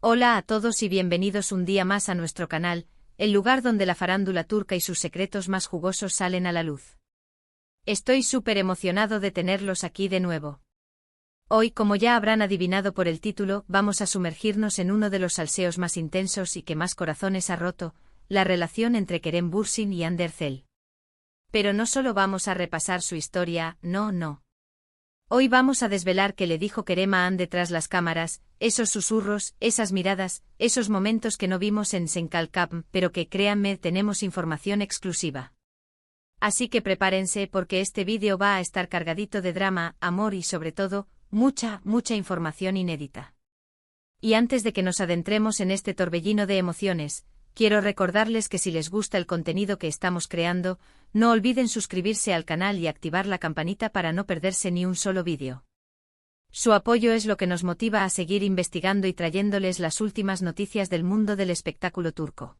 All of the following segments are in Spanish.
Hola a todos y bienvenidos un día más a nuestro canal, el lugar donde la farándula turca y sus secretos más jugosos salen a la luz. Estoy súper emocionado de tenerlos aquí de nuevo. Hoy, como ya habrán adivinado por el título, vamos a sumergirnos en uno de los salseos más intensos y que más corazones ha roto, la relación entre Kerem Bürsin y Hande Erçel. Pero no solo vamos a repasar su historia, no. Hoy vamos a desvelar qué le dijo Kerem a Hande tras las cámaras, esos susurros, esas miradas, esos momentos que no vimos en Sen Kalkapm, pero que créanme tenemos información exclusiva. Así que prepárense porque este vídeo va a estar cargadito de drama, amor y sobre todo, mucha información inédita. Y antes de que nos adentremos en este torbellino de emociones, quiero recordarles que si les gusta el contenido que estamos creando, no olviden suscribirse al canal y activar la campanita para no perderse ni un solo vídeo. Su apoyo es lo que nos motiva a seguir investigando y trayéndoles las últimas noticias del mundo del espectáculo turco.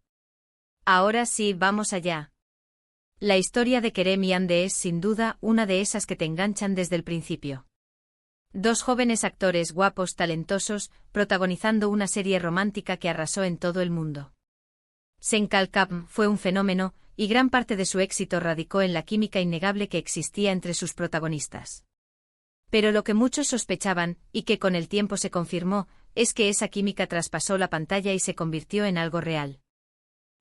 Ahora sí, vamos allá. La historia de Kerem y Hande es sin duda una de esas que te enganchan desde el principio. Dos jóvenes actores guapos, talentosos, protagonizando una serie romántica que arrasó en todo el mundo. Sen Kalkapm fue un fenómeno, y gran parte de su éxito radicó en la química innegable que existía entre sus protagonistas. Pero lo que muchos sospechaban, y que con el tiempo se confirmó, es que esa química traspasó la pantalla y se convirtió en algo real.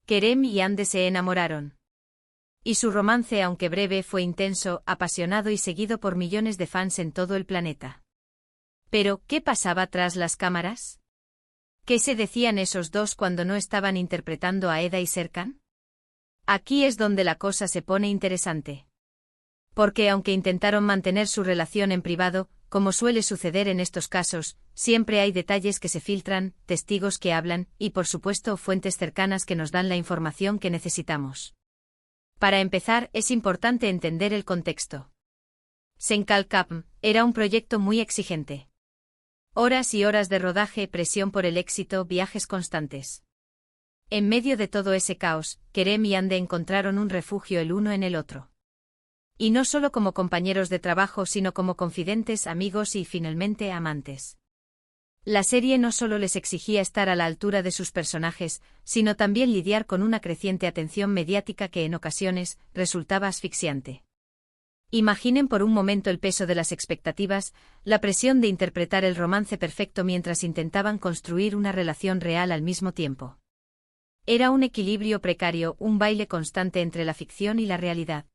Kerem y Hande se enamoraron. Y su romance, aunque breve, fue intenso, apasionado y seguido por millones de fans en todo el planeta. Pero, ¿qué pasaba tras las cámaras? ¿Qué se decían esos dos cuando no estaban interpretando a Eda y Serkan? Aquí es donde la cosa se pone interesante. Porque aunque intentaron mantener su relación en privado, como suele suceder en estos casos, siempre hay detalles que se filtran, testigos que hablan, y por supuesto fuentes cercanas que nos dan la información que necesitamos. Para empezar, es importante entender el contexto. Sen Kalkapm era un proyecto muy exigente. Horas y horas de rodaje, presión por el éxito, viajes constantes. En medio de todo ese caos, Kerem y Hande encontraron un refugio el uno en el otro. Y no solo como compañeros de trabajo, sino como confidentes, amigos y finalmente amantes. La serie no solo les exigía estar a la altura de sus personajes, sino también lidiar con una creciente atención mediática que en ocasiones resultaba asfixiante. Imaginen por un momento el peso de las expectativas, la presión de interpretar el romance perfecto mientras intentaban construir una relación real al mismo tiempo. Era un equilibrio precario, un baile constante entre la ficción y la realidad.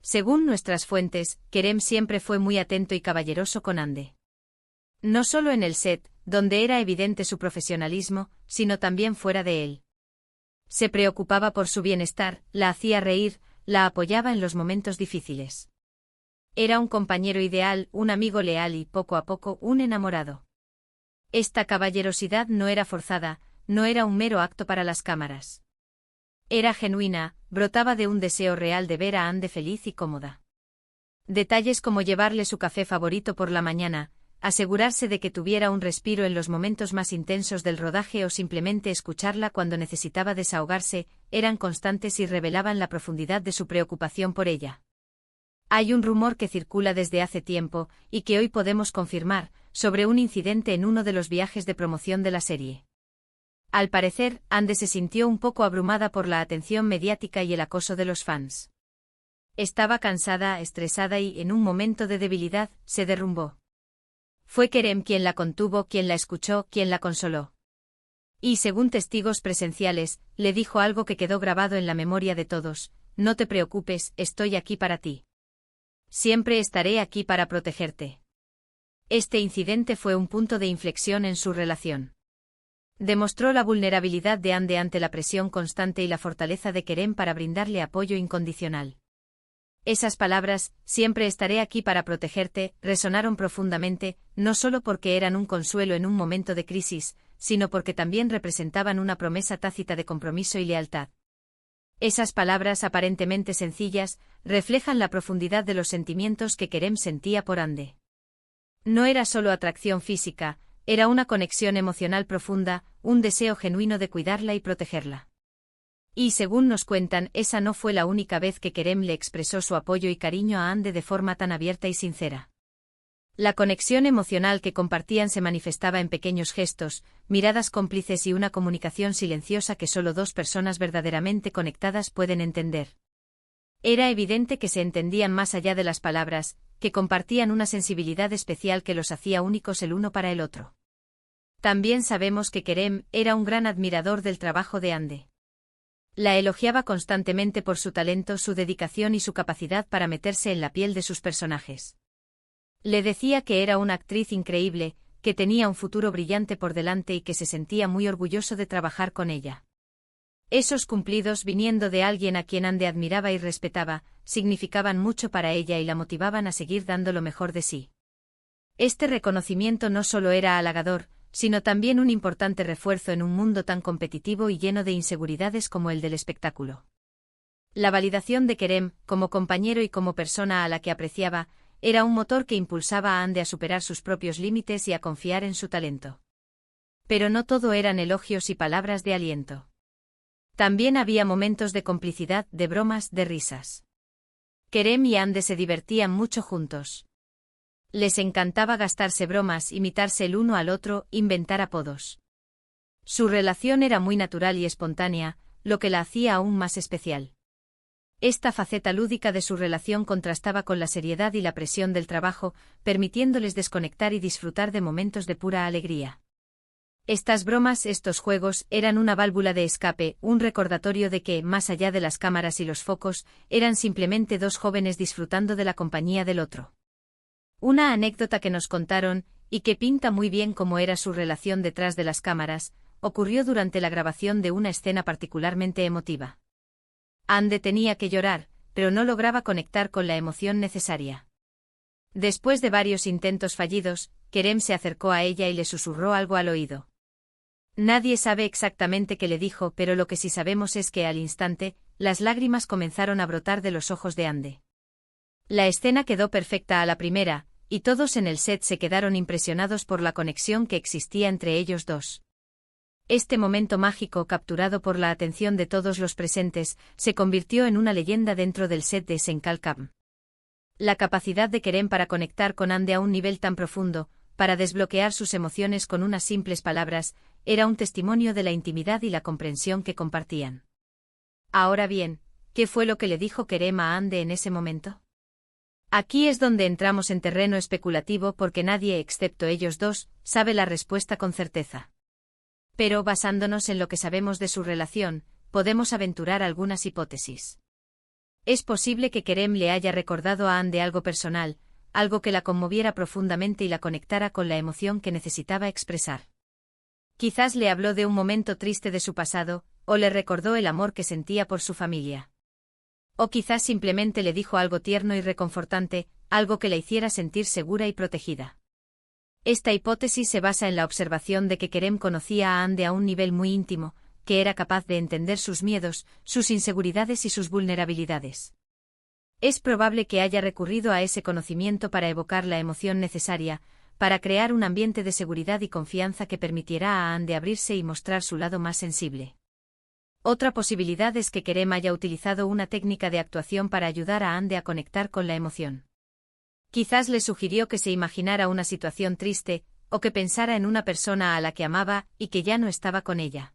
Según nuestras fuentes, Kerem siempre fue muy atento y caballeroso con Hande. No solo en el set, donde era evidente su profesionalismo, sino también fuera de él. Se preocupaba por su bienestar, la hacía reír, la apoyaba en los momentos difíciles. Era un compañero ideal, un amigo leal y, poco a poco, un enamorado. Esta caballerosidad no era forzada, no era un mero acto para las cámaras. Era genuina, brotaba de un deseo real de ver a Hande feliz y cómoda. Detalles como llevarle su café favorito por la mañana, asegurarse de que tuviera un respiro en los momentos más intensos del rodaje o simplemente escucharla cuando necesitaba desahogarse, eran constantes y revelaban la profundidad de su preocupación por ella. Hay un rumor que circula desde hace tiempo, y que hoy podemos confirmar, sobre un incidente en uno de los viajes de promoción de la serie. Al parecer, Hande se sintió un poco abrumada por la atención mediática y el acoso de los fans. Estaba cansada, estresada y, en un momento de debilidad, se derrumbó. Fue Kerem quien la contuvo, quien la escuchó, quien la consoló. Y según testigos presenciales, le dijo algo que quedó grabado en la memoria de todos: no te preocupes, estoy aquí para ti. Siempre estaré aquí para protegerte. Este incidente fue un punto de inflexión en su relación. Demostró la vulnerabilidad de Hande ante la presión constante y la fortaleza de Kerem para brindarle apoyo incondicional. Esas palabras, siempre estaré aquí para protegerte, resonaron profundamente, no solo porque eran un consuelo en un momento de crisis, sino porque también representaban una promesa tácita de compromiso y lealtad. Esas palabras aparentemente sencillas, reflejan la profundidad de los sentimientos que Kerem sentía por Hande. No era solo atracción física, era una conexión emocional profunda, un deseo genuino de cuidarla y protegerla. Y según nos cuentan, esa no fue la única vez que Kerem le expresó su apoyo y cariño a Hande de forma tan abierta y sincera. La conexión emocional que compartían se manifestaba en pequeños gestos, miradas cómplices y una comunicación silenciosa que solo dos personas verdaderamente conectadas pueden entender. Era evidente que se entendían más allá de las palabras, que compartían una sensibilidad especial que los hacía únicos el uno para el otro. También sabemos que Kerem era un gran admirador del trabajo de Hande. La elogiaba constantemente por su talento, su dedicación y su capacidad para meterse en la piel de sus personajes. Le decía que era una actriz increíble, que tenía un futuro brillante por delante y que se sentía muy orgulloso de trabajar con ella. Esos cumplidos, viniendo de alguien a quien Hande admiraba y respetaba, significaban mucho para ella y la motivaban a seguir dando lo mejor de sí. Este reconocimiento no solo era halagador, sino también un importante refuerzo en un mundo tan competitivo y lleno de inseguridades como el del espectáculo. La validación de Kerem, como compañero y como persona a la que apreciaba, era un motor que impulsaba a Hande a superar sus propios límites y a confiar en su talento. Pero no todo eran elogios y palabras de aliento. También había momentos de complicidad, de bromas, de risas. Kerem y Hande se divertían mucho juntos. Les encantaba gastarse bromas, imitarse el uno al otro, inventar apodos. Su relación era muy natural y espontánea, lo que la hacía aún más especial. Esta faceta lúdica de su relación contrastaba con la seriedad y la presión del trabajo, permitiéndoles desconectar y disfrutar de momentos de pura alegría. Estas bromas, estos juegos, eran una válvula de escape, un recordatorio de que, más allá de las cámaras y los focos, eran simplemente dos jóvenes disfrutando de la compañía del otro. Una anécdota que nos contaron, y que pinta muy bien cómo era su relación detrás de las cámaras, ocurrió durante la grabación de una escena particularmente emotiva. Hande tenía que llorar, pero no lograba conectar con la emoción necesaria. Después de varios intentos fallidos, Kerem se acercó a ella y le susurró algo al oído. Nadie sabe exactamente qué le dijo, pero lo que sí sabemos es que al instante, las lágrimas comenzaron a brotar de los ojos de Hande. La escena quedó perfecta a la primera, y todos en el set se quedaron impresionados por la conexión que existía entre ellos dos. Este momento mágico, capturado por la atención de todos los presentes, se convirtió en una leyenda dentro del set de Senkalkam. La capacidad de Kerem para conectar con Hande a un nivel tan profundo, para desbloquear sus emociones con unas simples palabras, era un testimonio de la intimidad y la comprensión que compartían. Ahora bien, ¿qué fue lo que le dijo Kerem a Hande en ese momento? Aquí es donde entramos en terreno especulativo porque nadie excepto ellos dos sabe la respuesta con certeza. Pero basándonos en lo que sabemos de su relación, podemos aventurar algunas hipótesis. Es posible que Kerem le haya recordado a Hande algo personal, algo que la conmoviera profundamente y la conectara con la emoción que necesitaba expresar. Quizás le habló de un momento triste de su pasado, o le recordó el amor que sentía por su familia. O quizás simplemente le dijo algo tierno y reconfortante, algo que la hiciera sentir segura y protegida. Esta hipótesis se basa en la observación de que Kerem conocía a Hande a un nivel muy íntimo, que era capaz de entender sus miedos, sus inseguridades y sus vulnerabilidades. Es probable que haya recurrido a ese conocimiento para evocar la emoción necesaria, para crear un ambiente de seguridad y confianza que permitiera a Hande abrirse y mostrar su lado más sensible. Otra posibilidad es que Kerem haya utilizado una técnica de actuación para ayudar a Hande a conectar con la emoción. Quizás le sugirió que se imaginara una situación triste, o que pensara en una persona a la que amaba y que ya no estaba con ella.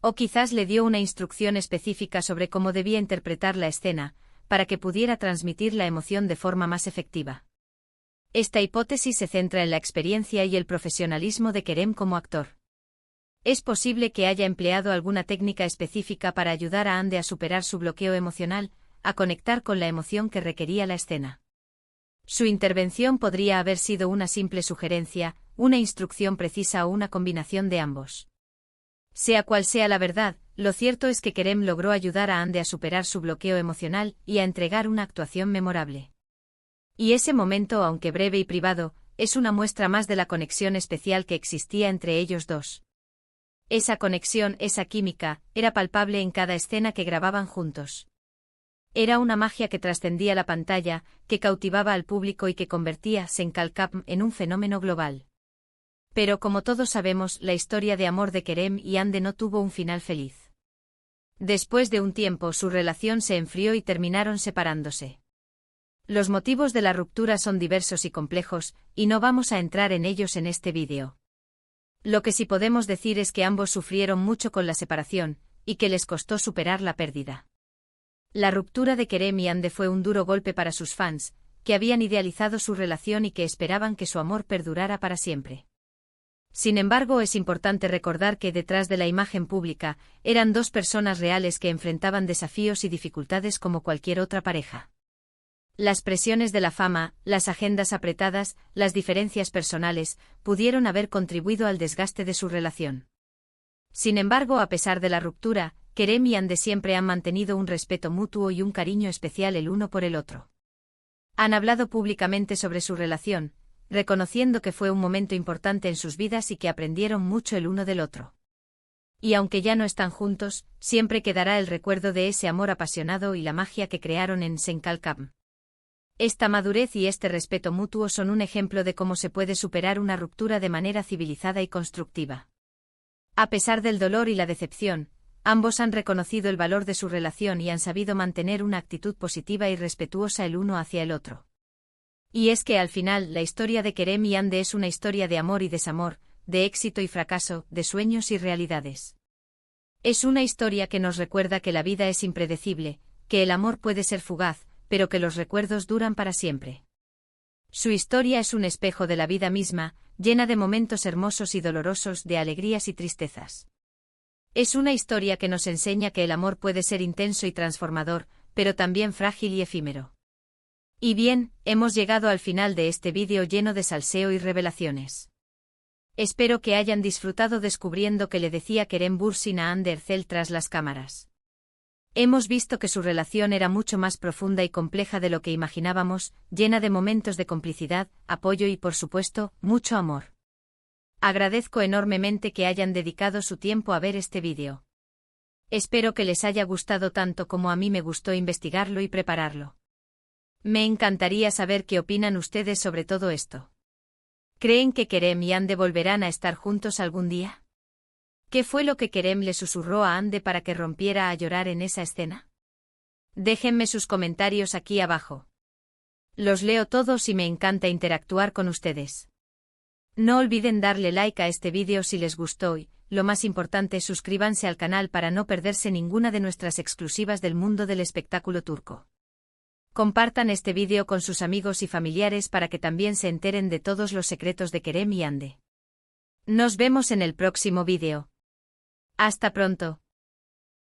O quizás le dio una instrucción específica sobre cómo debía interpretar la escena, para que pudiera transmitir la emoción de forma más efectiva. Esta hipótesis se centra en la experiencia y el profesionalismo de Kerem como actor. Es posible que haya empleado alguna técnica específica para ayudar a Hande a superar su bloqueo emocional, a conectar con la emoción que requería la escena. Su intervención podría haber sido una simple sugerencia, una instrucción precisa o una combinación de ambos. Sea cual sea la verdad, lo cierto es que Kerem logró ayudar a Hande a superar su bloqueo emocional y a entregar una actuación memorable. Y ese momento, aunque breve y privado, es una muestra más de la conexión especial que existía entre ellos dos. Esa conexión, esa química, era palpable en cada escena que grababan juntos. Era una magia que trascendía la pantalla, que cautivaba al público y que convertía Senkalkam en un fenómeno global. Pero como todos sabemos, la historia de amor de Kerem y Hande no tuvo un final feliz. Después de un tiempo su relación se enfrió y terminaron separándose. Los motivos de la ruptura son diversos y complejos, y no vamos a entrar en ellos en este vídeo. Lo que sí podemos decir es que ambos sufrieron mucho con la separación, y que les costó superar la pérdida. La ruptura de Kerem y Hande fue un duro golpe para sus fans, que habían idealizado su relación y que esperaban que su amor perdurara para siempre. Sin embargo, es importante recordar que detrás de la imagen pública, eran dos personas reales que enfrentaban desafíos y dificultades como cualquier otra pareja. Las presiones de la fama, las agendas apretadas, las diferencias personales, pudieron haber contribuido al desgaste de su relación. Sin embargo, a pesar de la ruptura, Kerem y Hande siempre han mantenido un respeto mutuo y un cariño especial el uno por el otro. Han hablado públicamente sobre su relación, reconociendo que fue un momento importante en sus vidas y que aprendieron mucho el uno del otro. Y aunque ya no están juntos, siempre quedará el recuerdo de ese amor apasionado y la magia que crearon en Senkalkam. Esta madurez y este respeto mutuo son un ejemplo de cómo se puede superar una ruptura de manera civilizada y constructiva. A pesar del dolor y la decepción, ambos han reconocido el valor de su relación y han sabido mantener una actitud positiva y respetuosa el uno hacia el otro. Y es que al final, la historia de Kerem y Hande es una historia de amor y desamor, de éxito y fracaso, de sueños y realidades. Es una historia que nos recuerda que la vida es impredecible, que el amor puede ser fugaz, pero que los recuerdos duran para siempre. Su historia es un espejo de la vida misma, llena de momentos hermosos y dolorosos, de alegrías y tristezas. Es una historia que nos enseña que el amor puede ser intenso y transformador, pero también frágil y efímero. Y bien, hemos llegado al final de este vídeo lleno de salseo y revelaciones. Espero que hayan disfrutado descubriendo qué le decía Kerem Bürsin a Hande Erçel tras las cámaras. Hemos visto que su relación era mucho más profunda y compleja de lo que imaginábamos, llena de momentos de complicidad, apoyo y, por supuesto, mucho amor. Agradezco enormemente que hayan dedicado su tiempo a ver este vídeo. Espero que les haya gustado tanto como a mí me gustó investigarlo y prepararlo. Me encantaría saber qué opinan ustedes sobre todo esto. ¿Creen que Kerem y Hande volverán a estar juntos algún día? ¿Qué fue lo que Kerem le susurró a Hande para que rompiera a llorar en esa escena? Déjenme sus comentarios aquí abajo. Los leo todos y me encanta interactuar con ustedes. No olviden darle like a este vídeo si les gustó y, lo más importante, suscríbanse al canal para no perderse ninguna de nuestras exclusivas del mundo del espectáculo turco. Compartan este vídeo con sus amigos y familiares para que también se enteren de todos los secretos de Kerem y Hande. Nos vemos en el próximo vídeo. Hasta pronto.